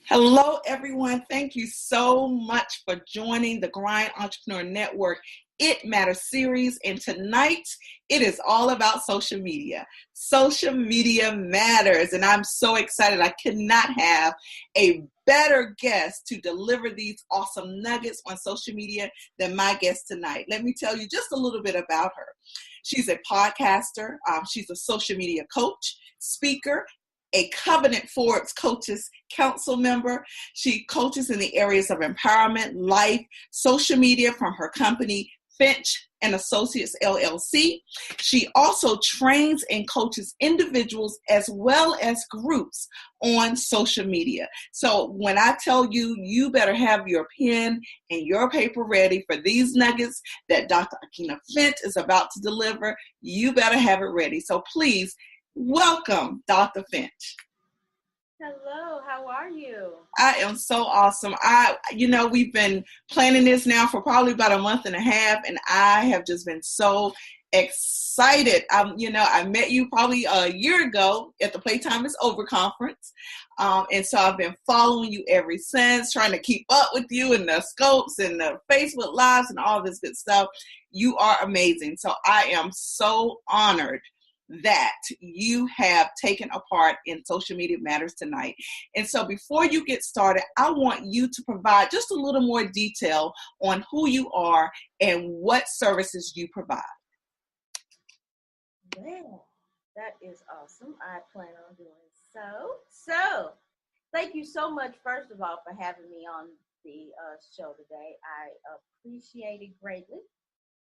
Hello, everyone. Thank you so much for joining the Grind Entrepreneur Network It Matters series. And tonight, it is all about social media. Social media matters. And I'm so excited. I could not have a better guest to deliver these awesome nuggets on social media than my guest tonight. Let me tell you just a little bit about her. She's a podcaster. She's a social media coach, speaker, a Covenant Forbes Coaches Council member. She coaches in the areas of empowerment, life, social media from her company, Finch and Associates LLC. She also trains and coaches individuals as well as groups on social media. So when I tell you, you better have your pen and your paper ready for these nuggets that Dr. Aikyna Finch is about to deliver. You better have it ready. So please, welcome, Dr. Finch. Hello, how are you? I am so awesome. We've been planning this now for probably about a month and a half, and I have just been so excited. I met you probably a year ago at the Playtime is Over conference. And so I've been following you ever since, trying to keep up with you and the scopes and the Facebook Lives and all this good stuff. You are amazing. So I am so honored that you have taken a part in Social Media Matters tonight. And so before you get started, I want you to provide just a little more detail on who you are and what services you provide. Well, that is awesome. I plan on doing so. Thank you so much, first of all, for having me on the show today. I appreciate it greatly.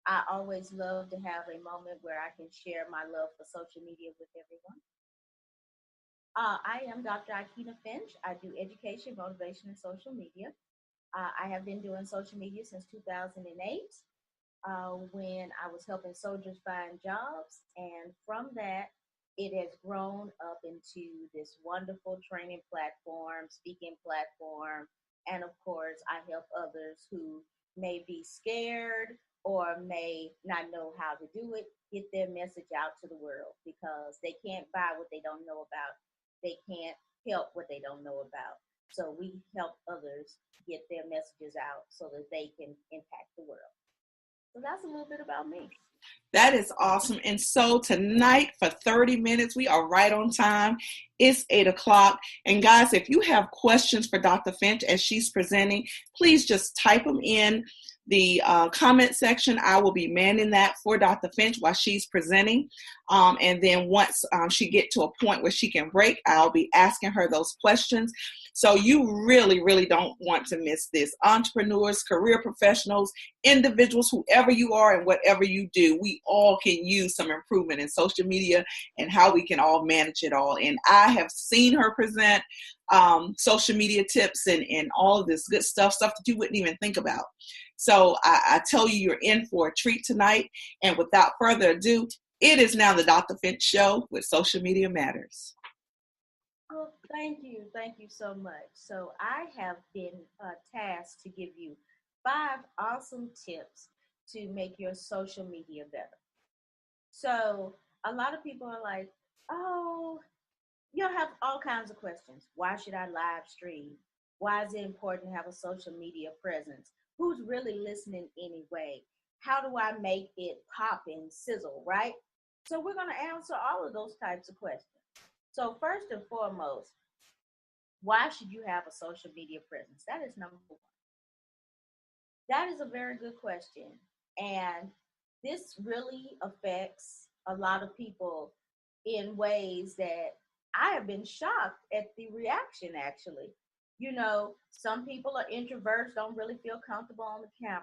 I always love to have a moment where I can share my love for social media with everyone. I am Dr. Aikyna Finch. I do education, motivation, and social media. I have been doing social media since 2008 when I was helping soldiers find jobs. And from that, it has grown up into this wonderful training platform, speaking platform. And of course, I help others who may be scared or may not know how to do it, get their message out to the world, because they can't buy what they don't know about. They can't help what they don't know about. So we help others get their messages out so that they can impact the world. So that's a little bit about me. That is awesome. And so tonight for 30 minutes, we are right on time. It's 8:00. And guys, if you have questions for Dr. Finch as she's presenting, please just type them in the comment section. I will be manning that for Dr. Finch while she's presenting. And then once she gets to a point where she can break, I'll be asking her those questions. So you really, really don't want to miss this. Entrepreneurs, career professionals, individuals, whoever you are and whatever you do, we all can use some improvement in social media and how we can all manage it all. And I have seen her present social media tips and all of this good stuff that you wouldn't even think about. So I tell you, you're in for a treat tonight. And without further ado, it is now the Dr. Finch Show with Social Media Matters. Oh, thank you. Thank you so much. So I have been tasked to give you 5 awesome tips to make your social media better. So a lot of people are like, oh, you'll have all kinds of questions. Why should I live stream? Why is it important to have a social media presence? Who's really listening anyway? How do I make it pop and sizzle, right? So we're going to answer all of those types of questions. So first and foremost, why should you have a social media presence? That is number 1. That is a very good question. And this really affects a lot of people in ways that I have been shocked at the reaction, actually. You know, some people are introverts, don't really feel comfortable on the camera,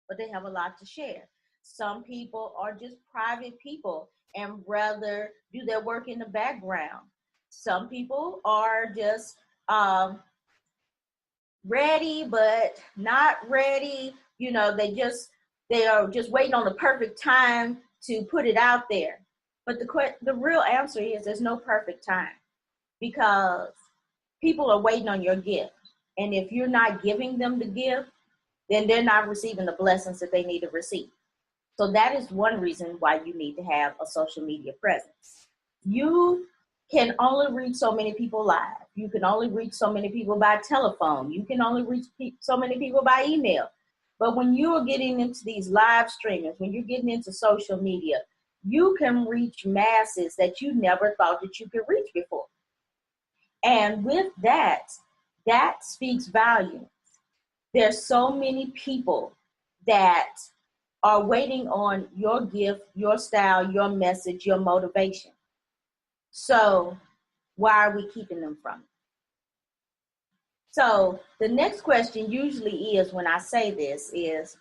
but they have a lot to share. Some people are just private people and rather do their work in the background. Some people are just ready, but not ready. You know, they are just waiting on the perfect time to put it out there. But the real answer is there's no perfect time, because people are waiting on your gift. And if you're not giving them the gift, then they're not receiving the blessings that they need to receive. So that is one reason why you need to have a social media presence. You can only reach so many people live. You can only reach so many people by telephone. You can only reach so many people by email. But when you're getting into these live streamings, when you're getting into social media, you can reach masses that you never thought that you could reach before. And with that, that speaks volumes. There's so many people that are waiting on your gift, your style, your message, your motivation. So why are we keeping them from it? So the next question usually is, when I say this, is,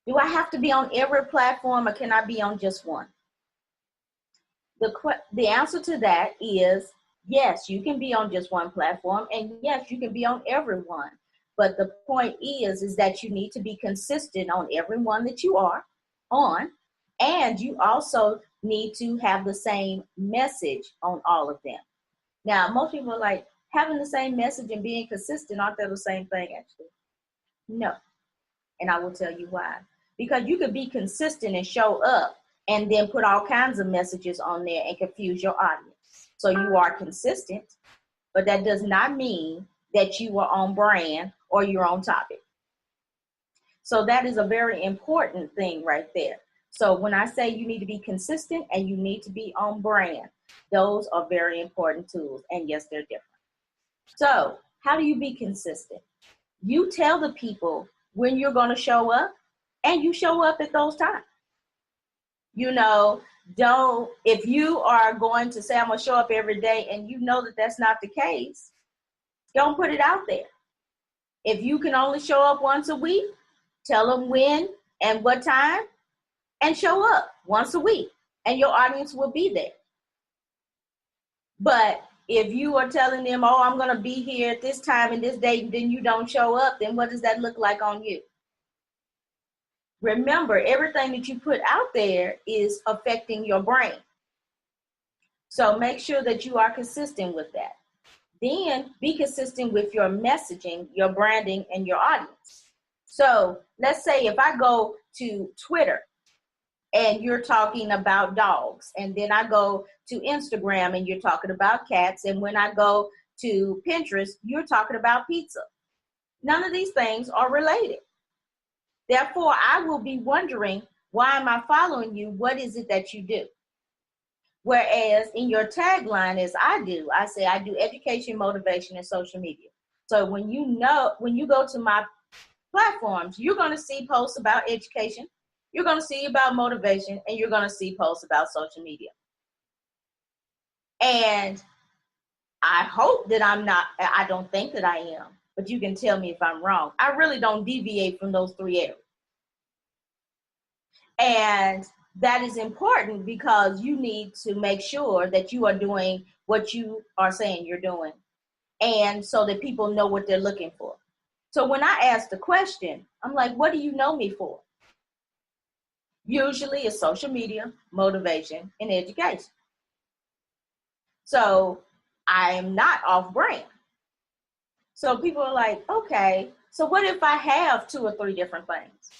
do I have to be on every platform or can I be on just one? The answer to that is yes, you can be on just one platform, and yes, you can be on every one. But the point is that you need to be consistent on every one that you are on, and you also need to have the same message on all of them. Now, most people are like, having the same message and being consistent, aren't they the same thing actually? No. And I will tell you why. Because you could be consistent and show up and then put all kinds of messages on there and confuse your audience. So you are consistent, but that does not mean that you are on brand or you're on topic. So that is a very important thing right there. So when I say you need to be consistent and you need to be on brand, those are very important tools. And yes, they're different. So how do you be consistent? You tell the people when you're going to show up, and you show up at those times. You know, if you are going to say, I'm going to show up every day, and you know that that's not the case, don't put it out there. If you can only show up once a week, tell them when and what time, and show up once a week, and your audience will be there. But if you are telling them, oh, I'm going to be here at this time and this date, and then you don't show up, then what does that look like on you? Remember, everything that you put out there is affecting your brain. So make sure that you are consistent with that. Then be consistent with your messaging, your branding, and your audience. So let's say if I go to Twitter and you're talking about dogs, and then I go to Instagram and you're talking about cats, and when I go to Pinterest, you're talking about pizza. None of these things are related. Therefore, I will be wondering, why am I following you? What is it that you do? Whereas in your tagline, as I do, I say I do education, motivation, and social media. So when you go to my platforms, you're going to see posts about education, you're going to see about motivation, and you're going to see posts about social media. And I hope that I don't think that I am, but you can tell me if I'm wrong. I really don't deviate from those three areas. And that is important because you need to make sure that you are doing what you are saying you're doing, and so that people know what they're looking for. So when I ask the question, I'm like, what do you know me for? Usually it's social media, motivation, and education. So I am not off brand. So people are like, okay, so what if I have 2 or 3 different things?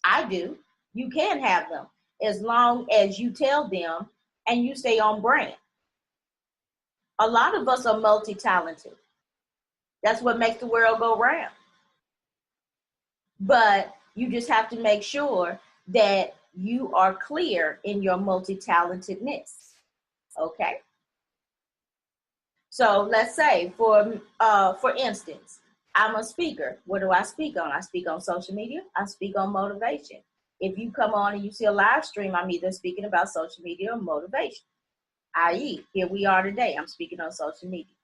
I do. You can have them as long as you tell them and you stay on brand. A lot of us are multi-talented. That's what makes the world go round. But you just have to make sure that you are clear in your multi-talentedness. Okay? So let's say, for instance, I'm a speaker. What do I speak on? I speak on social media. I speak on motivation. If you come on and you see a live stream, I'm either speaking about social media or motivation. I.e., here we are today. I'm speaking on social media.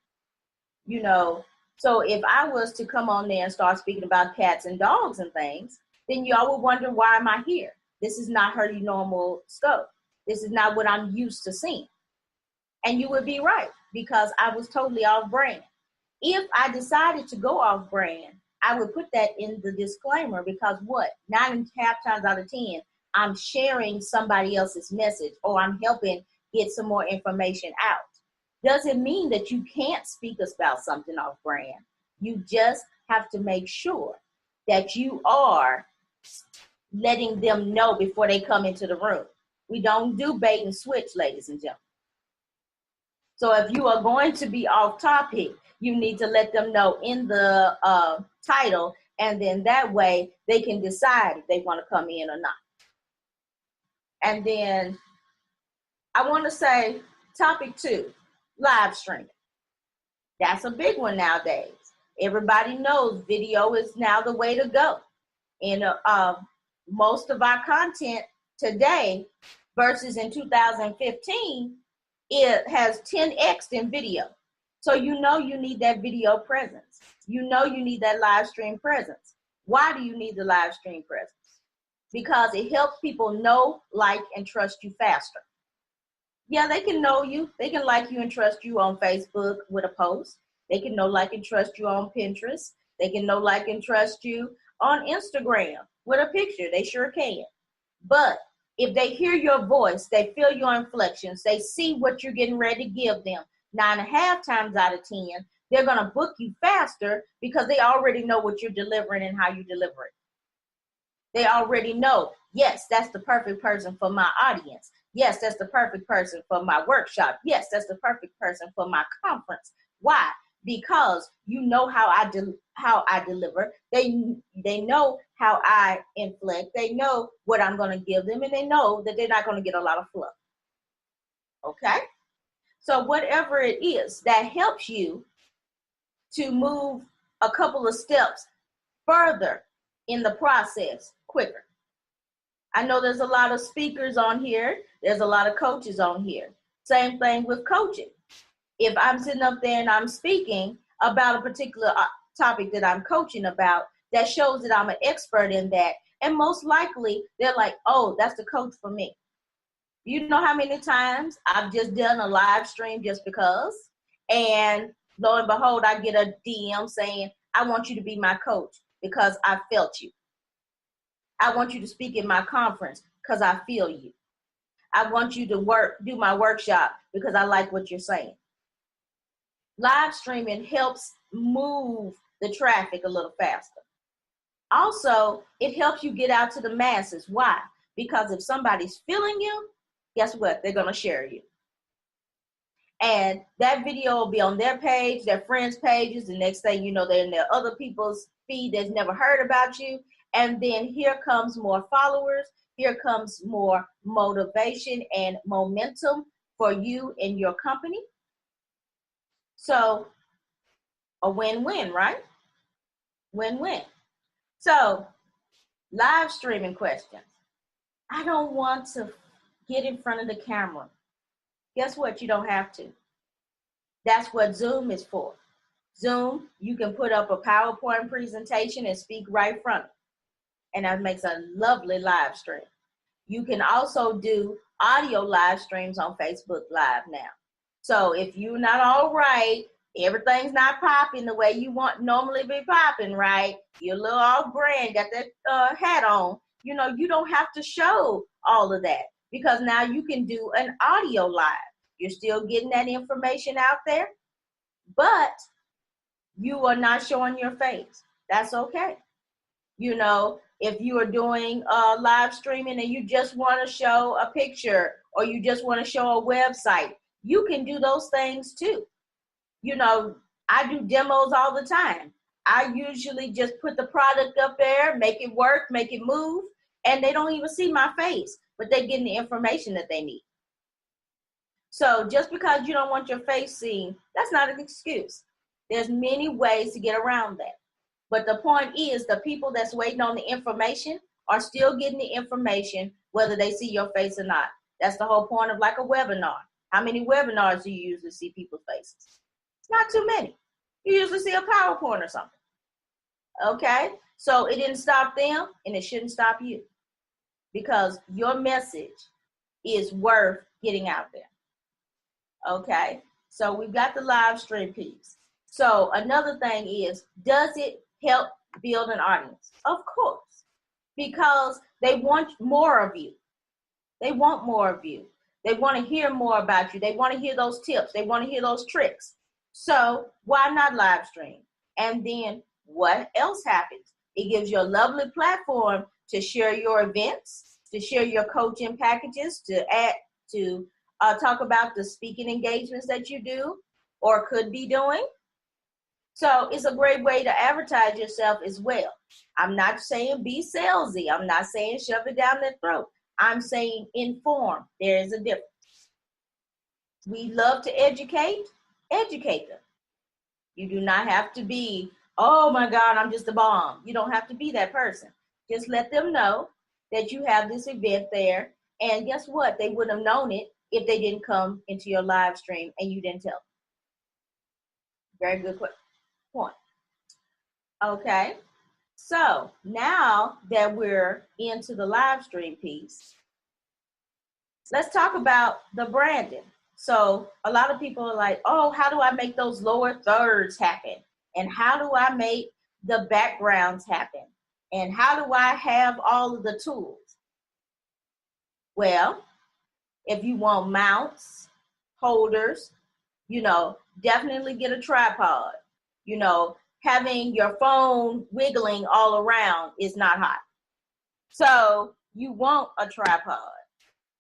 You know, so if I was to come on there and start speaking about cats and dogs and things, then y'all would wonder, why am I here? This is not her normal scope. This is not what I'm used to seeing. And you would be right, because I was totally off brand. If I decided to go off brand, I would put that in the disclaimer, because 9.5 times out of 10, I'm sharing somebody else's message, or I'm helping get some more information out. Doesn't mean that you can't speak about something off brand. You just have to make sure that you are letting them know before they come into the room. We don't do bait and switch, ladies and gentlemen. So if you are going to be off topic, you need to let them know in the title, and then that way they can decide if they want to come in or not. And then I want to say topic 2, live streaming. That's a big one nowadays. Everybody knows video is now the way to go. And most of our content today versus in 2015, it has 10x in video. So you know you need that video presence. You know you need that live stream presence. Why do you need the live stream presence? Because it helps people know, like, and trust you faster. Yeah, they can know you. They can like you and trust you on Facebook with a post. They can know, like, and trust you on Pinterest. They can know, like, and trust you on Instagram with a picture. They sure can. But if they hear your voice, they feel your inflections, they see what you're getting ready to give them, 9.5 times out of 10, they're going to book you faster because they already know what you're delivering and how you deliver it. They already know, yes, that's the perfect person for my audience. Yes, that's the perfect person for my workshop. Yes, that's the perfect person for my conference. Why? Because you know how I deliver. They know how I inflect. They know what I'm going to give them, and they know that they're not going to get a lot of fluff. Okay? So whatever it is that helps you to move a couple of steps further in the process quicker. I know there's a lot of speakers on here. There's a lot of coaches on here. Same thing with coaching. If I'm sitting up there and I'm speaking about a particular topic that I'm coaching about, that shows that I'm an expert in that. And most likely they're like, oh, that's the coach for me. You know how many times I've just done a live stream just because, and lo and behold, I get a DM saying, I want you to be my coach because I felt you. I want you to speak in my conference because I feel you. I want you to do my workshop because I like what you're saying. Live streaming helps move the traffic a little faster. Also, it helps you get out to the masses. Why? Because if somebody's feeling you, guess what? They're going to share you. And that video will be on their page, their friends' pages. The next thing you know, they're in their other people's feed that's never heard about you. And then here comes more followers. Here comes more motivation and momentum for you and your company. So a win-win, right? Win-win. So live streaming questions. I don't want to get in front of the camera. Guess what? You don't have to. That's what Zoom is for. Zoom, you can put up a PowerPoint presentation and speak right from it. And that makes a lovely live stream. You can also do audio live streams on Facebook Live now. So if you're not all right, everything's not popping the way you want normally be popping, right? You're a little off brand, got that hat on. You know, you don't have to show all of that because now you can do an audio live. You're still getting that information out there, but you are not showing your face. That's okay. You know, if you are doing live streaming and you just want to show a picture or you just want to show a website, you can do those things too. You know, I do demos all the time. I usually just put the product up there, make it work, make it move, and they don't even see my face, but they're getting the information that they need. So just because you don't want your face seen, that's not an excuse. There's many ways to get around that. But the point is, the people that's waiting on the information are still getting the information, whether they see your face or not. That's the whole point of like a webinar. How many webinars do you usually see people's faces? Not too many. You usually see a PowerPoint or something. Okay? So it didn't stop them, and it shouldn't stop you. Because your message is worth getting out there. Okay? So we've got the live stream piece. So another thing is, does it help build an audience? Of course. Because they want more of you. They want more of you. They want to hear more about you. They want to hear those tips. They want to hear those tricks. So why not live stream? And then what else happens? It gives you a lovely platform to share your events, to share your coaching packages, to add to talk about the speaking engagements that you do or could be doing. So it's a great way to advertise yourself as well. I'm not saying be salesy. I'm not saying shove it down their throat. I'm saying inform. There is a difference. We love to educate them. You do not have to be, oh my God, I'm just a bomb. You don't have to be that person. Just let them know that you have this event there. And guess what? They wouldn't have known it if they didn't come into your live stream and you didn't tell them. Very good point. Okay. So now that we're into the live stream piece, let's talk about the branding. So a lot of people are like, oh, how do I make those lower thirds happen? And how do I make the backgrounds happen? And how do I have all of the tools? Well, if you want mounts, holders, definitely get a tripod. Having your phone wiggling all around is not hot. So you want a tripod.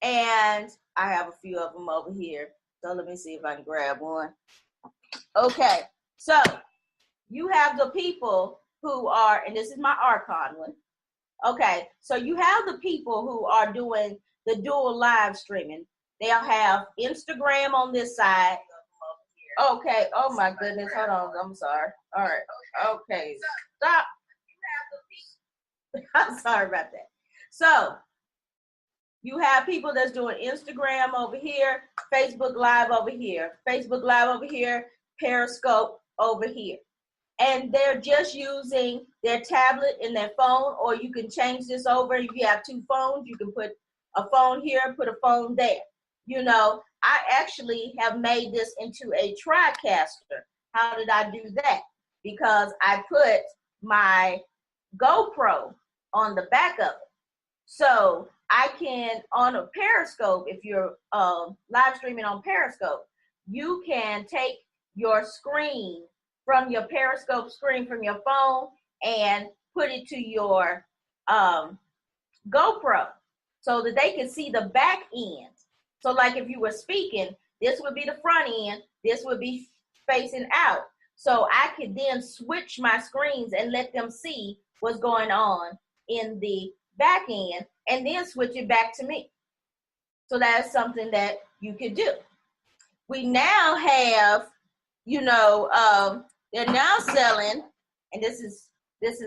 And I have a few of them over here. So let me see if I can grab one. Okay. So you have the people who are, and this is my Archon one. Okay. So you have the people who are doing the dual live streaming. They'll have Instagram on this side. Okay. Oh my goodness. Hold on. I'm sorry. All right. Okay. Stop. I'm sorry about that. So you have people that's doing Instagram over here, Facebook Live over here, Facebook Live over here, Periscope over here. And they're just using their tablet and their phone, or you can change this over. If you have two phones, you can put a phone here, put a phone there. I actually have made this into a TriCaster. How did I do that? Because I put my GoPro on the back of it. So I can, on a Periscope, if you're live streaming on Periscope, you can take your screen from your Periscope screen from your phone and put it to your GoPro so that they can see the back end. So like if you were speaking, this would be the front end, this would be facing out. So I could then switch my screens and let them see what's going on in the back end and then switch it back to me. So that's something that you could do. We now have, they're now selling, and this is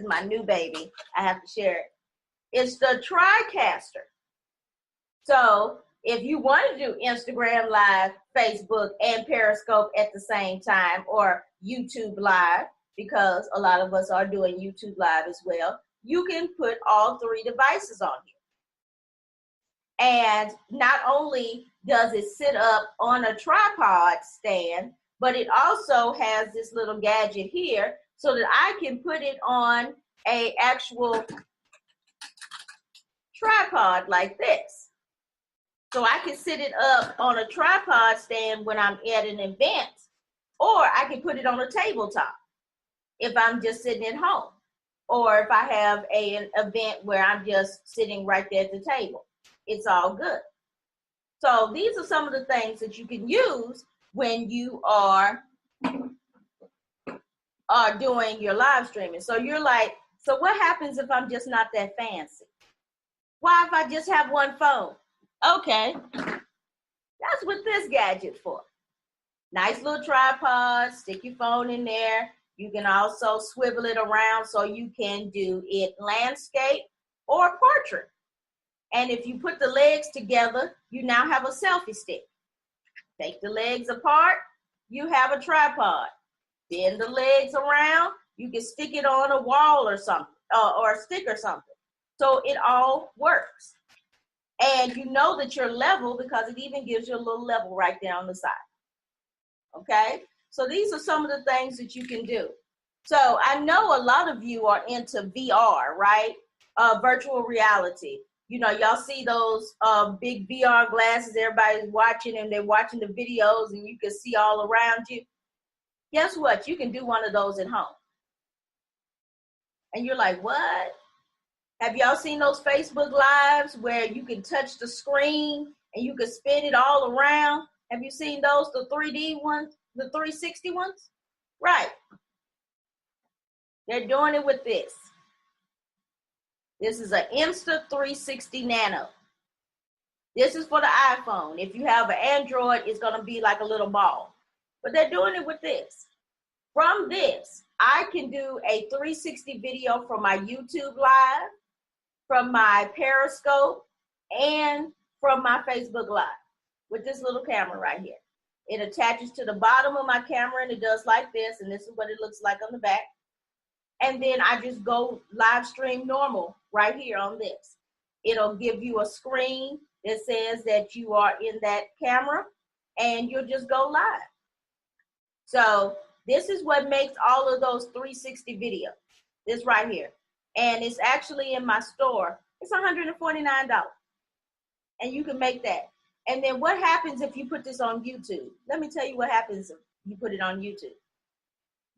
my new baby. I have to share it. It's the TriCaster. So if you want to do Instagram Live, Facebook, and Periscope at the same time, or YouTube Live, because a lot of us are doing YouTube Live as well, you can put all three devices on here. And not only does it sit up on a tripod stand, but it also has this little gadget here so that I can put it on an actual tripod like this. So I can sit it up on a tripod stand when I'm at an event, or I can put it on a tabletop if I'm just sitting at home, or if I have an event where I'm just sitting right there at the table. It's all good. So these are some of the things that you can use when you are doing your live streaming. So you're like, so what happens if I'm just not that fancy? Why if I just have one phone? Okay, that's what this gadget's for. Nice little tripod, stick your phone in there. You can also swivel it around so you can do it landscape or portrait. And if you put the legs together, you now have a selfie stick. Take the legs apart, you have a tripod. Bend the legs around, you can stick it on a wall or something, or a stick or something. So it all works. And you know that you're level because it even gives you a little level right there on the side. Okay? So these are some of the things that you can do. So I know a lot of you are into VR, right? Virtual reality. Y'all see those big VR glasses everybody's watching, and they're watching the videos and you can see all around you. Guess what? You can do one of those at home. And you're like, what? Have y'all seen those Facebook Lives where you can touch the screen and you can spin it all around. Have you seen those, the 3D ones, the 360 ones? Right. They're doing it with this. This is an Insta360 Nano. This is for the iPhone. If you have an Android, it's going to be like a little ball. But they're doing it with this. From this, I can do a 360 video from my YouTube Live, from my Periscope, and from my Facebook Live with this little camera right here. It attaches to the bottom of my camera, and it does like this, and this is what it looks like on the back. And then I just go live stream normal right here on this. It'll give you a screen that says that you are in that camera, and you'll just go live. So this is what makes all of those 360 videos, this right here. And it's actually in my store. It's $149. And you can make that. And then what happens if you put this on YouTube? Let me tell you what happens if you put it on YouTube.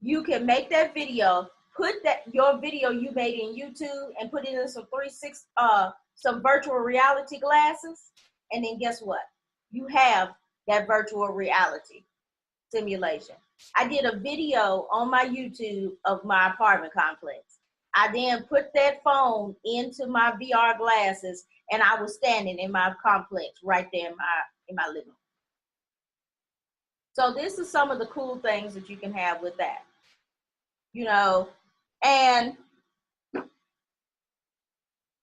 You can make that video, put that your video you made in YouTube and put it in some virtual reality glasses. And then guess what? You have that virtual reality simulation. I did a video on my YouTube of my apartment complex. I then put that phone into my VR glasses, and I was standing in my complex right there in my living room. So this is some of the cool things that you can have with that. You know, and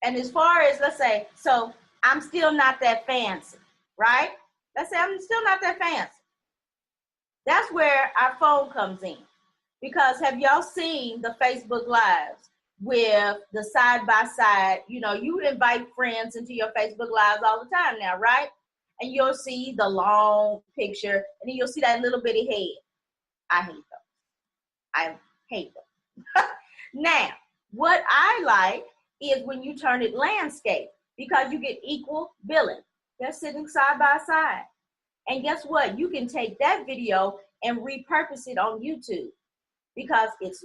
as far as, let's say, so I'm still not that fancy, right? Let's say I'm still not that fancy. That's where our phone comes in. Because have y'all seen the Facebook Lives with the side-by-side? You know, you would invite friends into your Facebook Lives all the time now, right? And you'll see the long picture, and then you'll see that little bitty head. I hate those. I hate them. Now, what I like is when you turn it landscape, because you get equal billing. They're sitting side by side. And guess what? You can take that video and repurpose it on YouTube because it's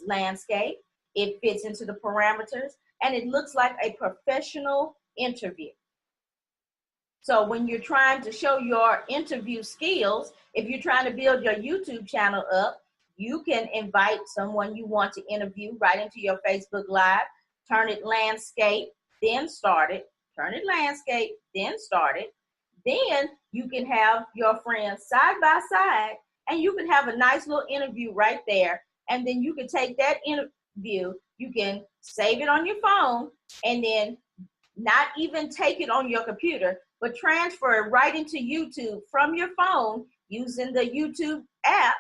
landscape, it fits into the parameters, and it looks like a professional interview. So when you're trying to show your interview skills, if you're trying to build your YouTube channel up, you can invite someone you want to interview right into your Facebook Live, turn it landscape, then start it, turn it landscape, then start it. Then you can have your friends side by side, and you can have a nice little interview right there. And then you can take that interview, you can save it on your phone, and then not even take it on your computer, but transfer it right into YouTube from your phone using the YouTube app.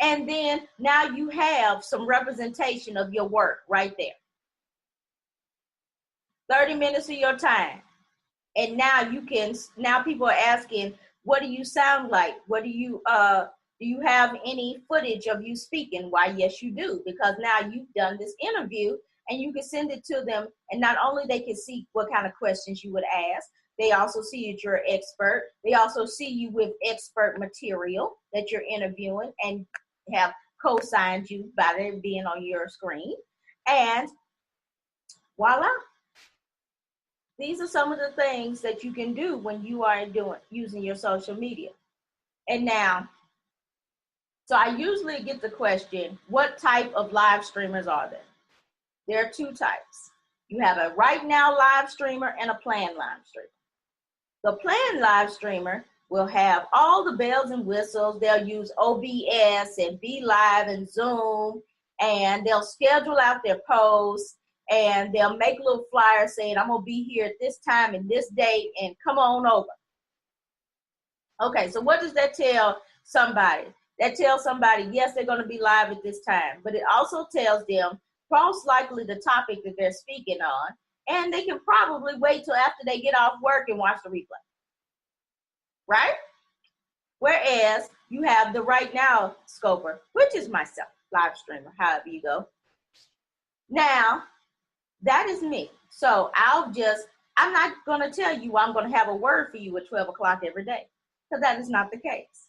And then now you have some representation of your work right there. 30 minutes of your time. And now now people are asking, what do you sound like? What do you have any footage of you speaking? Why, yes, you do, because now you've done this interview and you can send it to them. And not only they can see what kind of questions you would ask, they also see that you're an expert. They also see you with expert material that you're interviewing and have co-signed you by it being on your screen. And voila. These are some of the things that you can do when you are using your social media. And now, so I usually get the question, what type of live streamers are there? There are two types. You have a right now live streamer and a planned live streamer. The planned live streamer will have all the bells and whistles. They'll use OBS and Be Live and Zoom, and they'll schedule out their posts. And they'll make a little flyer saying, I'm going to be here at this time and this date, and come on over. Okay, so what does that tell somebody? That tells somebody, yes, they're going to be live at this time. But it also tells them most likely the topic that they're speaking on. And they can probably wait till after they get off work and watch the replay. Right? Whereas you have the right now scoper, which is myself, live streamer, however you go. Now, that is me. So I'm not going to tell you I'm going to have a word for you at 12 o'clock every day, because that is not the case.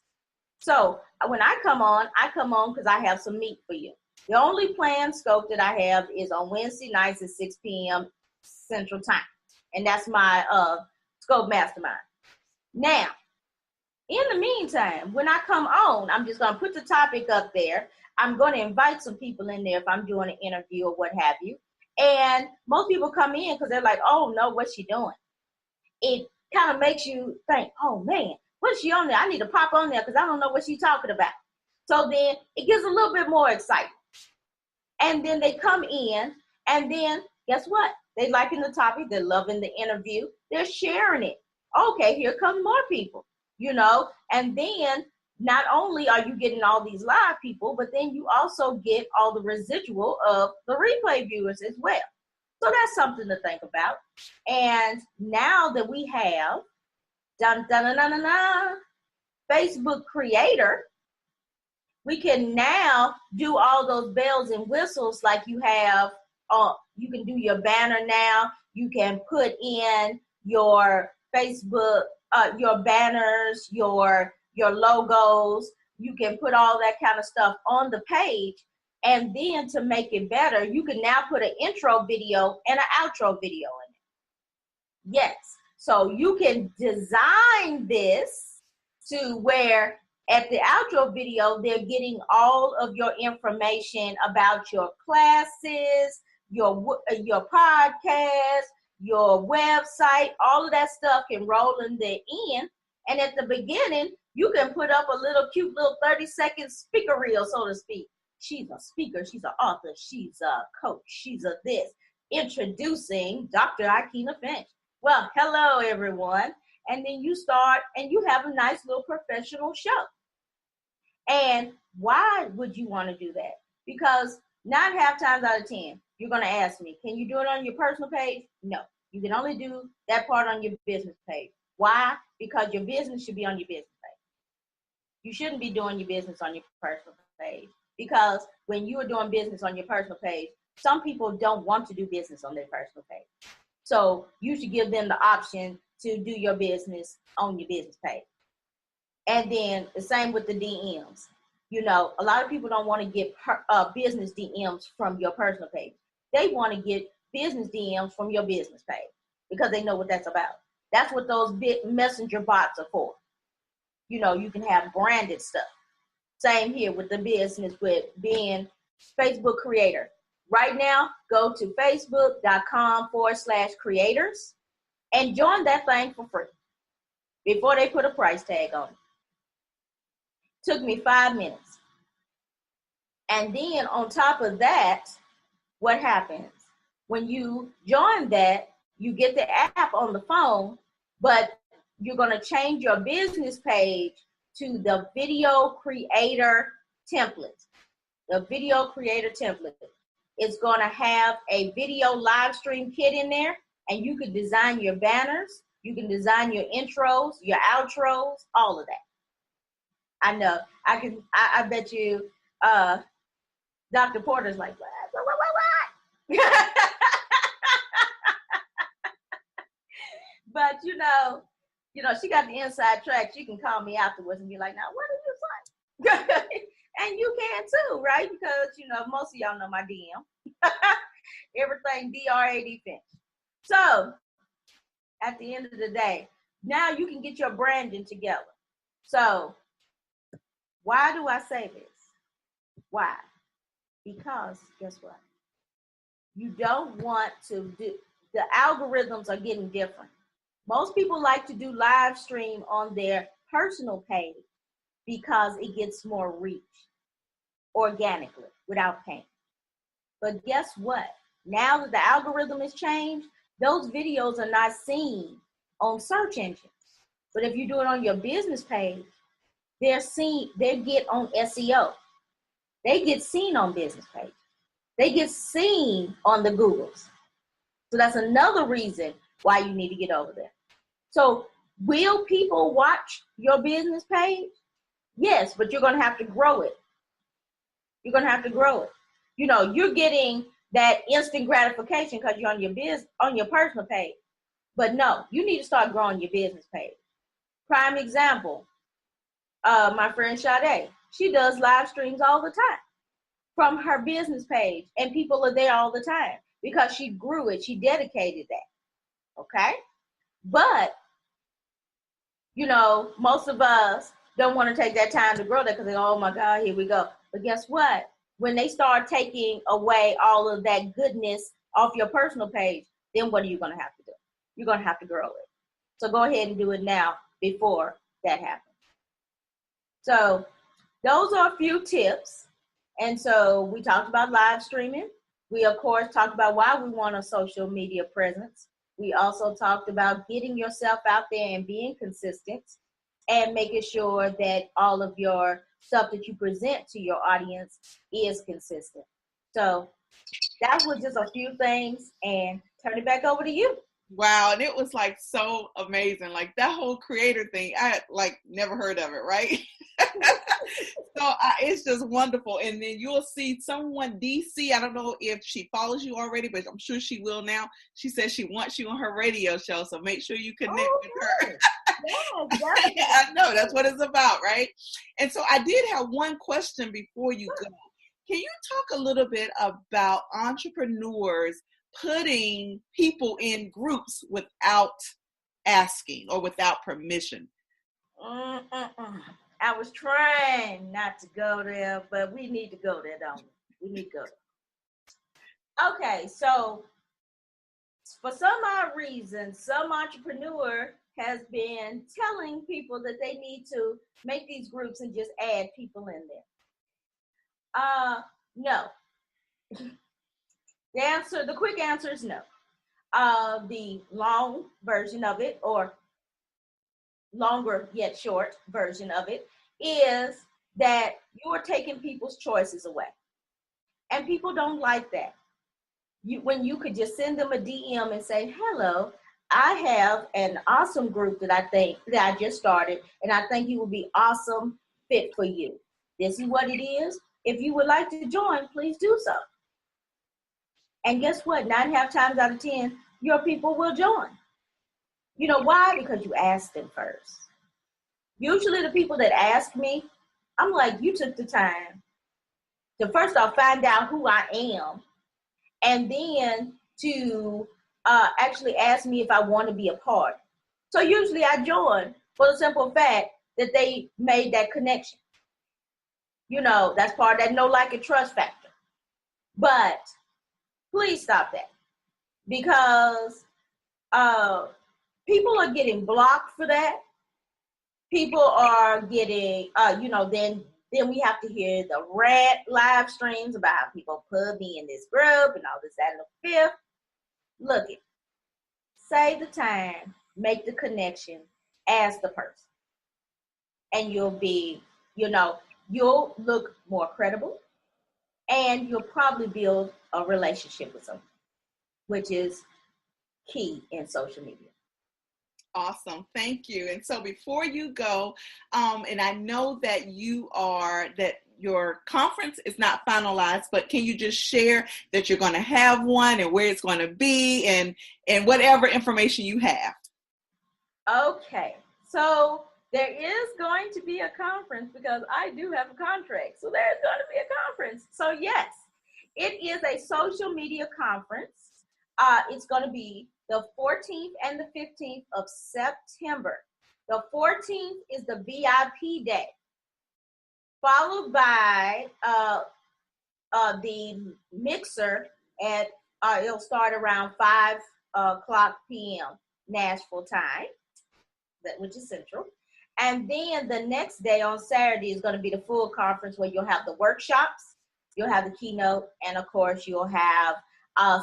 So when I come on because I have some meat for you. The only planned scope that I have is on Wednesday nights at 6 p.m. Central Time. And that's my Scope Mastermind. Now, in the meantime, when I come on, I'm just going to put the topic up there. I'm going to invite some people in there if I'm doing an interview or what have you. And most people come in because they're like, oh, no, what's she doing? It kind of makes you think, oh, man, what's she on there? I need to pop on there because I don't know what she's talking about. So then it gets a little bit more exciting. And then they come in, and then guess what? They liking the topic. They're loving the interview. They're sharing it. Okay, here come more people, and then not only are you getting all these live people, but then you also get all the residual of the replay viewers as well. So that's something to think about. And now that we have Facebook creator, we can now do all those bells and whistles like you have. You can do your banner now. You can put in your Facebook, your banners, your logos. You can put all that kind of stuff on the page. And then to make it better, you can now put an intro video and an outro video in it. Yes. So you can design this to where at the outro video, they're getting all of your information about your classes, your podcast, your website. All of that stuff can roll in the end. And at the beginning, you can put up a little cute little 30-second speaker reel, so to speak. She's a speaker, she's an author, she's a coach, she's a this. Introducing Dr. Aikyna Finch. Well, hello, everyone. And then you start and you have a nice little professional show. And why would you want to do that? Because 9 times out of 10, you're going to ask me, can you do it on your personal page? No, you can only do that part on your business page. Why? Because your business should be on your business page. You shouldn't be doing your business on your personal page, because when you are doing business on your personal page, some people don't want to do business on their personal page. So you should give them the option to do your business on your business page. And then the same with the DMs. A lot of people don't want to get business DMs from your personal page. They want to get business DMs from your business page because they know what that's about. That's what those big messenger bots are for. You can have branded stuff. Same here with the business with being Facebook creator. Right now, go to facebook.com/creators and join that thing for free before they put a price tag on it. Took me 5 minutes. And then on top of that, what happens? When you join that, you get the app on the phone, but you're going to change your business page to the video creator template. The video creator template. It's going to have a video live stream kit in there, and you can design your banners. You can design your intros, your outros, all of that. I know. I bet you Dr. Porter's like, what? But she got the inside track. She can call me afterwards and be like, now what did you say? And you can too, right? Because most of y'all know my DM. Everything DRAD Finch. So at the end of the day, now you can get your branding together. So why do I say this? Why? Because guess what? You don't want to do, the algorithms are getting different. Most people like to do live stream on their personal page because it gets more reach organically without paying. But guess what? Now that the algorithm has changed, those videos are not seen on search engines. But if you do it on your business page, they get on SEO. They get seen on business pages. They get seen on the Googles. So that's another reason why you need to get over there. So will people watch your business page? Yes, but you're going to have to grow it. You're going to have to grow it. You're getting that instant gratification because you're on your personal page. But no, you need to start growing your business page. Prime example, my friend Sade, she does live streams all the time from her business page, and people are there all the time because she grew it. She dedicated that. Okay. But Most of us don't want to take that time to grow that because they go, oh my God, here we go. But guess what? When they start taking away all of that goodness off your personal page, then what are you going to have to do? You're going to have to grow it. So go ahead and do it now before that happens. So those are a few tips. And so we talked about live streaming. We, of course, talked about why we want a social media presence. We also talked about getting yourself out there and being consistent and making sure that all of your stuff that you present to your audience is consistent. So that was just a few things, and turn it back over to you. Wow, and it was like so amazing. Like that whole creator thing, I had like never heard of it, right? So it's just wonderful. And then you'll see someone, DC, I don't know if she follows you already, but I'm sure she will now. She says she wants you on her radio show, so make sure you connect with her. I know, that's what it's about, right? And so I did have one question before you go. Can you talk a little bit about entrepreneurs putting people in groups without asking or without permission? I was trying not to go there, but we need to go there, don't we? We need to go there. Okay, so for some odd reason, some entrepreneur has been telling people that they need to make these groups and just add people in there. No. The quick answer is no. The long version of it, or longer yet short version of it, is that you're taking people's choices away. And people don't like that. When you could just send them a DM and say, hello, I have an awesome group that I just started, and I think you will be awesome fit for you. This is what it is. If you would like to join, please do so. And guess what? 9.5 times out of 10, your people will join. You know why? Because you asked them first. Usually the people that ask me, I'm like, you took the time to first off find out who I am, and then to actually ask me if I want to be a part. So usually I join for the simple fact that they made that connection. That's part of that know, like, and trust factor. But please stop that, because people are getting blocked for that. People are getting, then we have to hear the red live streams about how people put me in this group and all this, that, and the fifth. Look it. Save the time, make the connection, ask the person. And you'll be, you'll look more credible, and you'll probably build a relationship with someone, which is key in social media. Awesome. Thank you. And so before you go, and I know that your conference is not finalized, but can you just share that you're going to have one and where it's going to be and whatever information you have? Okay. So there is going to be a conference because I do have a contract. So there's going to be a conference. So yes, it is a social media conference. It's going to be the 14th and the 15th of September. The 14th is the VIP day, followed by the mixer at, it'll start around 5 o'clock p.m. Nashville time, which is Central. And then the next day on Saturday is going to be the full conference where you'll have the workshops, you'll have the keynote, and of course you'll have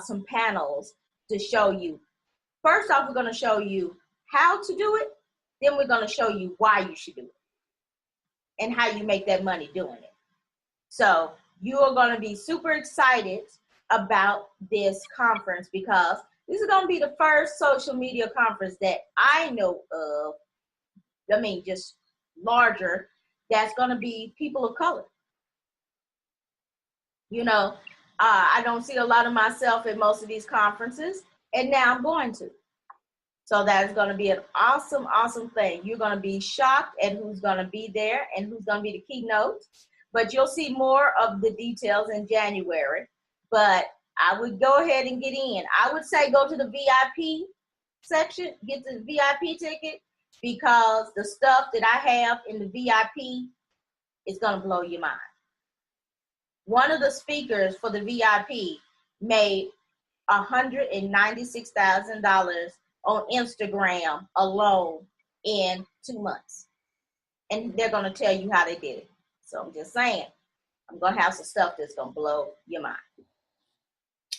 some panels to show you. First off, we're going to show you how to do it. Then we're going to show you why you should do it and how you make that money doing it. So you are going to be super excited about this conference because this is going to be the first social media conference that I know of. Just larger, that's going to be people of color. I don't see a lot of myself at most of these conferences, and now I'm going to. So that's going to be an awesome, awesome thing. You're going to be shocked at who's going to be there and who's going to be the keynote, but you'll see more of the details in January. But I would go ahead and get in. I would say go to the VIP section, get the VIP ticket, because the stuff that I have in the VIP is going to blow your mind. One of the speakers for the VIP made $196,000 on Instagram alone in 2 months. And they're going to tell you how they did it. So I'm just saying, I'm going to have some stuff that's going to blow your mind.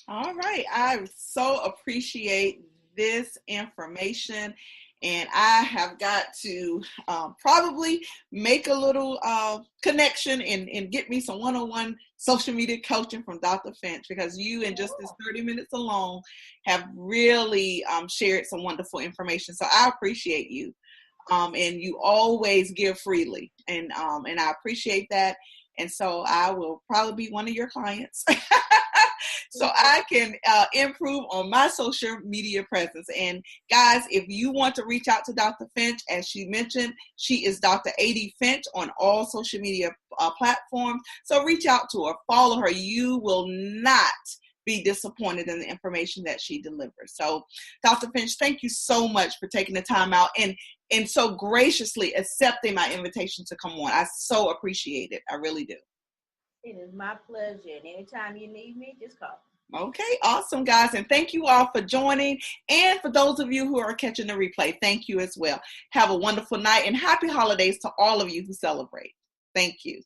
All right. I so appreciate this information. And I have got to probably make a little connection and get me some one-on-one social media coaching from Dr. Finch, because you, in just this 30 minutes alone, have really shared some wonderful information. So I appreciate you. And you always give freely. And I appreciate that. And so I will probably be one of your clients. So I can improve on my social media presence. And guys, if you want to reach out to Dr. Finch, as she mentioned, she is Dr. A.D. Finch on all social media platforms. So reach out to her, follow her. You will not be disappointed in the information that she delivers. So Dr. Finch, thank you so much for taking the time out and so graciously accepting my invitation to come on. I so appreciate it. I really do. It is my pleasure. And anytime you need me, just call. Okay, awesome, guys. And thank you all for joining. And for those of you who are catching the replay, thank you as well. Have a wonderful night and happy holidays to all of you who celebrate. Thank you.